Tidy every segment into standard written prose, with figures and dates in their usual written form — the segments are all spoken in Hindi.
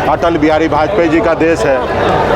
अटल बिहारी वाजपेयी जी का देश है,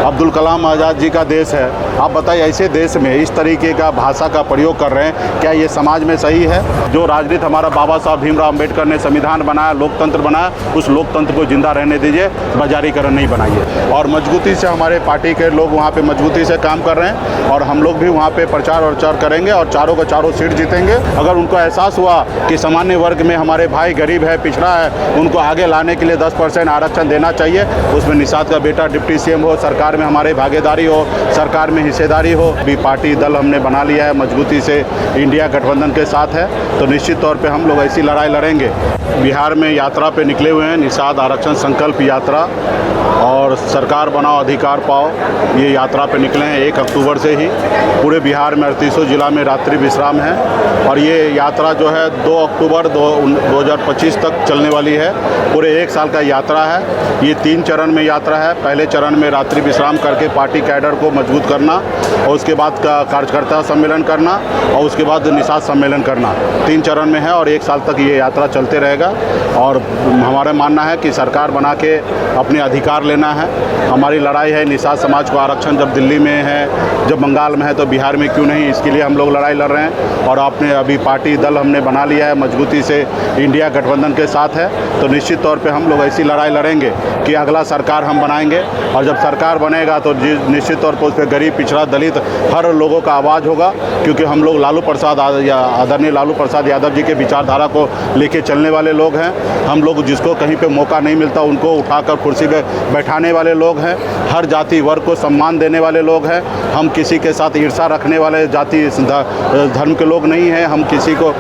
अब्दुल कलाम आज़ाद जी का देश है। आप बताइए, ऐसे देश में इस तरीके का भाषा का प्रयोग कर रहे हैं, क्या ये समाज में सही है? जो राजनीति हमारा बाबा साहब भीमराव अम्बेडकर ने संविधान बनाया, लोकतंत्र बनाया, उस लोकतंत्र को जिंदा रहने दीजिए, बाजारीकरण नहीं बनाइए। और मजबूती से हमारे पार्टी के लोग वहाँ पे मजबूती से काम कर रहे हैं और हम लोग भी वहाँ पे प्रचार और प्रचार करेंगे और चारों का चारों सीट जीतेंगे। अगर उनको एहसास हुआ कि सामान्य वर्ग में हमारे भाई गरीब है, पिछड़ा है, उनको आगे लाने के लिए 10% आरक्षण देना चाहिए। उसमें निषाद का बेटा डिप्टी सीएम हो, सरकार में हमारी भागीदारी हो, सरकार में हिस्सेदारी हो। भी पार्टी दल हमने बना लिया है, मजबूती से इंडिया गठबंधन के साथ है, तो निश्चित तौर पे हम लोग ऐसी लड़ाई लड़ेंगे। बिहार में यात्रा पे निकले हुए हैं, निषाद आरक्षण संकल्प यात्रा और सरकार बनाओ अधिकार पाओ, ये यात्रा पे निकले हैं 1 अक्टूबर से ही। पूरे बिहार में 38 जिला में रात्रि विश्राम है और ये यात्रा जो है 2 अक्टूबर 2025 तक चलने वाली है। पूरे 1 साल का यात्रा है। ये 3 चरण में यात्रा है। पहले चरण में रात्रि विश्राम करके पार्टी कैडर को मजबूत करना और उसके बाद का कार्यकर्ता सम्मेलन करना और उसके बाद निषाद सम्मेलन करना। 3 चरण में है और 1 साल तक ये यात्रा चलते रहेगा। और हमारा मानना है कि सरकार बना के अपने अधिकार लेना है। हमारी लड़ाई है निषाद समाज को आरक्षण जब दिल्ली में है, जब बंगाल में है, तो बिहार में क्यों नहीं, इसके लिए हम लोग लड़ाई लड़ रहे हैं। और आपने अभी पार्टी दल हमने बना लिया है, मजबूती से इंडिया गठबंधन के साथ है, तो निश्चित तौर पे हम लोग ऐसी लड़ाई लड़ेंगे कि अगला सरकार हम बनाएंगे। और जब सरकार बनेगा तो निश्चित तौर पर उस पर गरीब, पिछड़ा, दलित हर लोगों का आवाज़ होगा, क्योंकि हम लोग लालू प्रसाद आदरणीय लालू प्रसाद यादव जी के विचारधारा को लेके चलने वाले लोग हैं। हम लोग जिसको कहीं पे मौका नहीं मिलता उनको उठाकर कुर्सी पे बैठाने वाले लोग हैं। हर जाति वर्ग को सम्मान देने वाले लोग हैं। हम किसी के साथ ईर्ष्या रखने वाले जाति धर्म के लोग नहीं हैं। हम किसी को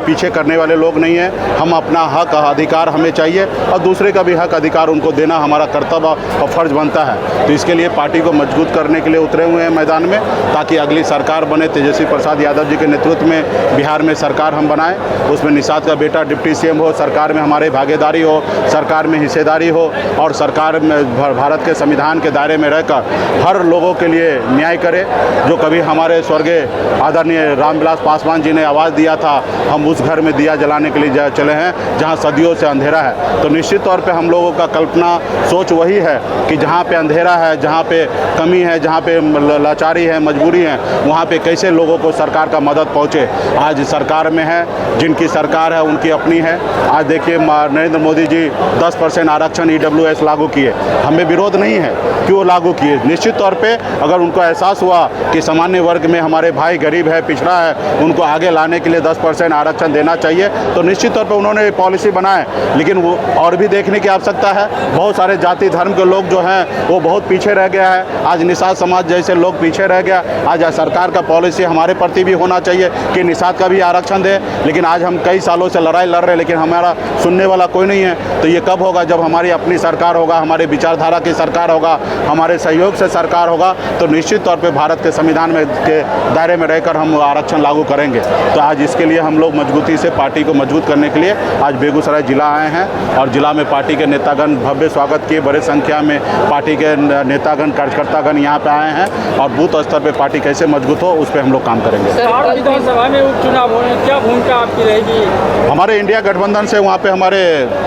पीछे करने वाले लोग नहीं हैं। हम अपना हक अधिकार हमें चाहिए और दूसरे का भी हक अधिकार उनको देना हमारा कर्तव्य और फर्ज बनता है। तो इसके लिए पार्टी को मजबूत करने के लिए उतरे हुए हैं मैदान में, ताकि अगली सरकार बने, तेजस्वी प्रसाद यादव जी के नेतृत्व में बिहार में सरकार हम बनाएं। उसमें निषाद का बेटा डिप्टी सीएम हो, सरकार में हमारी भागीदारी हो, सरकार में हिस्सेदारी हो और सरकार में भारत के संविधान के दायरे में रहकर हर लोगों के लिए न्याय करे। जो कभी हमारे स्वर्गीय आदरणीय रामविलास पासवान जी ने आवाज़ दिया था, हम उस घर में दिया जलाने के लिए चले हैं जहां सदियों से अंधेरा है। तो निश्चित तौर पे हम लोगों का कल्पना सोच वही है कि जहां पे अंधेरा है, जहां पे कमी है, जहां पे लाचारी है, मजबूरी है, वहां पे कैसे लोगों को सरकार का मदद पहुंचे। आज सरकार में है, जिनकी सरकार है उनकी अपनी है। आज देखिए नरेंद्र मोदी जी 10% आरक्षण EWS लागू किए, हमें विरोध नहीं है, क्यों लागू किए। निश्चित तौर पे अगर उनको एहसास हुआ कि सामान्य वर्ग में हमारे भाई गरीब है, पिछड़ा है, उनको आगे लाने के लिए 10% आरक्षण देना चाहिए, तो निश्चित तौर पे उन्होंने पॉलिसी बनाए। लेकिन वो और भी देखने की आवश्यकता है। बहुत सारे जाति धर्म के लोग जो हैं वो बहुत पीछे रह गया है। आज निषाद समाज जैसे लोग पीछे रह गया। आज सरकार का पॉलिसी हमारे प्रति भी होना चाहिए कि निषाद का भी आरक्षण दे। लेकिन आज हम कई सालों से लड़ाई लड़ रहे हैं, लेकिन हमारा सुनने वाला कोई नहीं है। तो ये कब होगा? जब हमारी अपनी सरकार होगा, हमारे विचारधारा की सरकार होगा, हमारे सहयोग से सरकार होगा, तो निश्चित तौर पे भारत के संविधान में के दायरे में रहकर हम आरक्षण लागू करेंगे। तो आज इसके लिए हम लोग मजबूती से पार्टी को मजबूत करने के लिए आज बेगूसराय जिला आए हैं और जिला में पार्टी के नेतागण भव्य स्वागत किए। बड़े संख्या में पार्टी के नेतागण, कार्यकर्तागण यहाँ पे आए हैं और बूथ स्तर पे पार्टी कैसे मजबूत हो उस पर हम लोग काम करेंगे। विधानसभा में उपचुनाव होने, क्या भूमिका आपकी रहेगी? हमारे इंडिया गठबंधन से वहाँ पे हमारे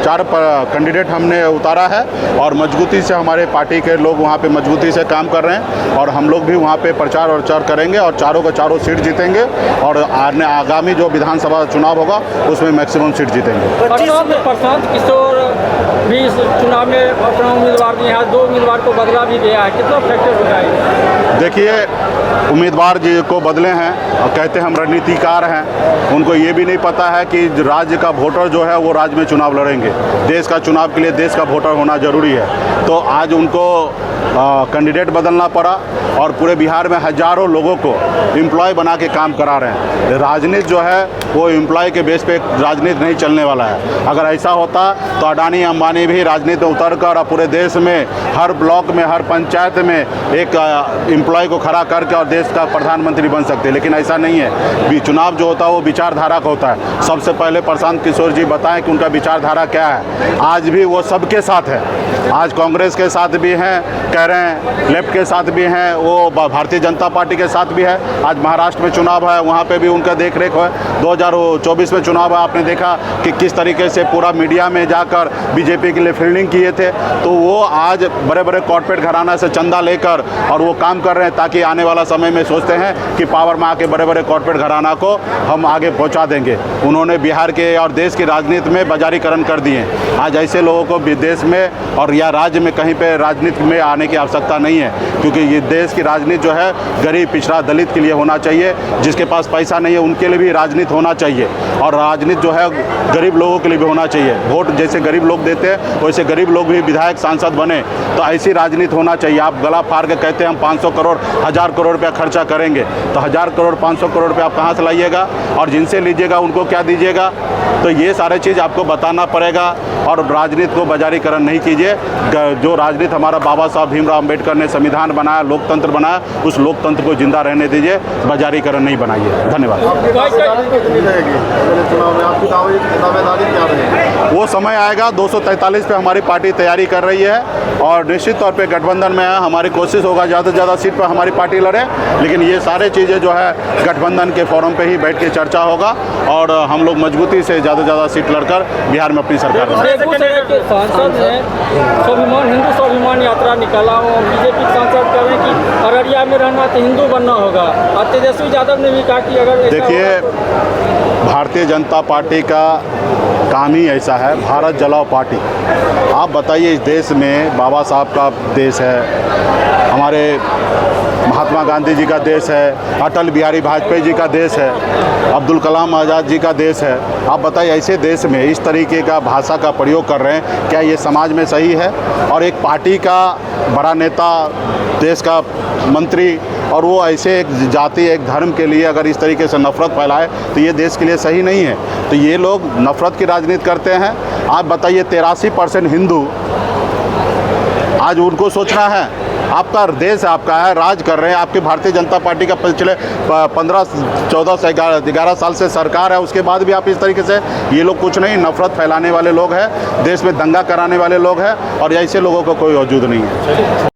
4 कैंडिडेट हमने उतारा है और मजबूती से हमारे पार्टी के लोग वहाँ पे मजबूती से काम कर रहे हैं और हम लोग भी वहाँ पे प्रचार और प्रचार करेंगे और चारों का चारों सीट जीतेंगे और आगामी जो विधानसभा चुनाव होगा उसमें मैक्सिमम सीट जीतेंगे। प्रशांत किशोर भी इस चुनाव में अपना उम्मीदवार दिए हैं, 2 उम्मीदवार को बदला भी गया है, कितना फैक्टर होगा? देखिए, उम्मीदवार जी को बदले हैं और कहते हैं हम रणनीतिकार हैं। उनको ये भी नहीं पता है कि राज्य का वोटर जो है वो राज्य में चुनाव लड़ेंगे। देश का चुनाव के लिए देश का वोटर होना ज़रूरी है। तो आज उनको कैंडिडेट बदलना पड़ा और पूरे बिहार में हज़ारों लोगों को एम्प्लॉय बना के काम करा रहे हैं। राजनीति जो है वो एम्प्लॉय के बेस पे राजनीति नहीं चलने वाला है। अगर ऐसा होता तो अडानी अंबानी भी राजनीति में उतर कर पूरे देश में हर ब्लॉक में, हर पंचायत में एक एम्प्लॉय को खड़ा करके और देश का प्रधानमंत्री बन सकते हैं, लेकिन ऐसा नहीं है। चुनाव जो होता है वो विचारधारा का होता है। सबसे पहले प्रशांत किशोर जी बताएं कि उनका विचारधारा क्या है। आज भी वो सबके साथ है, आज कांग्रेस के साथ भी हैं, कह रहे हैं लेफ्ट के साथ भी हैं, वो भारतीय जनता पार्टी के साथ भी है। आज महाराष्ट्र में चुनाव है, वहाँ पे भी उनका देख रेख है। 2024 में चुनाव है, आपने देखा कि किस तरीके से पूरा मीडिया में जाकर बीजेपी के लिए फील्डिंग किए थे। तो वो आज बड़े बड़े कॉर्पोरेट घराना से चंदा लेकर और वो काम कर रहे हैं, ताकि आने वाला समय में सोचते हैं कि पावर में आके बड़े बड़े कॉर्पोरेट घराना को हम आगे पहुंचा देंगे। उन्होंने बिहार के और देश की राजनीति में बाजारीकरण कर दिए। आज ऐसे लोगों को विदेश में और या राज्य में कहीं पे राजनीति में आने की आवश्यकता नहीं है, क्योंकि ये देश की राजनीति जो है गरीब, पिछड़ा, दलित के लिए होना चाहिए। जिसके पास पैसा नहीं है उनके लिए भी राजनीति होना चाहिए, और राजनीति जो है गरीब लोगों के लिए भी होना चाहिए। वोट जैसे गरीब लोग देते हैं वैसे गरीब लोग भी विधायक, सांसद बने, तो ऐसी राजनीति होना चाहिए। आप गला फाड़ के कहते हैं हम 500 करोड़ 1000 करोड़ रुपया खर्चा करेंगे, तो 1000 करोड़ 500 करोड़ रुपया आप कहाँ से लाइएगा, और जिनसे लीजिएगा उनको क्या दीजिएगा। तो ये सारे चीज़ आपको बताना पड़ेगा, और राजनीति को बाजारीकरण नहीं कीजिए। जो राजनीति हमारा बाबा साहब भीमराव अम्बेडकर ने संविधान बनाया, लोकतंत्र बनाया, उस लोकतंत्र को जिंदा रहने दीजिए, बाजारीकरण नहीं बनाइए। धन्यवाद। वो समय आएगा, 243 पे हमारी पार्टी तैयारी कर रही है, और निश्चित तौर पे गठबंधन में है। हमारी कोशिश होगा ज़्यादा से ज़्यादा सीट पर हमारी पार्टी लड़े, लेकिन ये सारे चीज़ें जो है गठबंधन के फोरम पे ही बैठ के चर्चा होगा, और हम लोग मजबूती से ज़्यादा से ज़्यादा सीट लड़कर बिहार में अपनी सरकार बनाएंगे। बेगूसराय के सांसद ने स्वाभिमान, हिंदू स्वाभिमान यात्रा निकाला और बीजेपी सांसद कह रहे हैं कि अररिया में रहना तो हिंदू बनना होगा, और तेजस्वी यादव ने भी कहा कि अगर देखिए, भारतीय जनता पार्टी का काम ही ऐसा है, भारत जलाओ पार्टी। आप बताइए, इस देश में बाबा साहब का देश है, हमारे महात्मा गांधी जी का देश है, अटल बिहारी वाजपेयी जी का देश है, अब्दुल कलाम आज़ाद जी का देश है। आप बताइए, ऐसे देश में इस तरीके का भाषा का प्रयोग कर रहे हैं, क्या ये समाज में सही है? और एक पार्टी का बड़ा नेता, देश का मंत्री, और वो ऐसे एक जाति, एक धर्म के लिए अगर इस तरीके से नफरत फैलाए तो ये देश के लिए सही नहीं है। तो ये लोग नफरत की राजनीति करते हैं। आप बताइए, 83% हिंदू, आज उनको सोचना है, आपका देश आपका है, राज कर रहे हैं। आपकी भारतीय जनता पार्टी का पिछले 15, 14 से 11 साल से सरकार है, उसके बाद भी आप इस तरीके से, ये लोग कुछ नहीं, नफरत फैलाने वाले लोग हैं, देश में दंगा कराने वाले लोग हैं, और ऐसे लोगों का कोई वजूद नहीं है।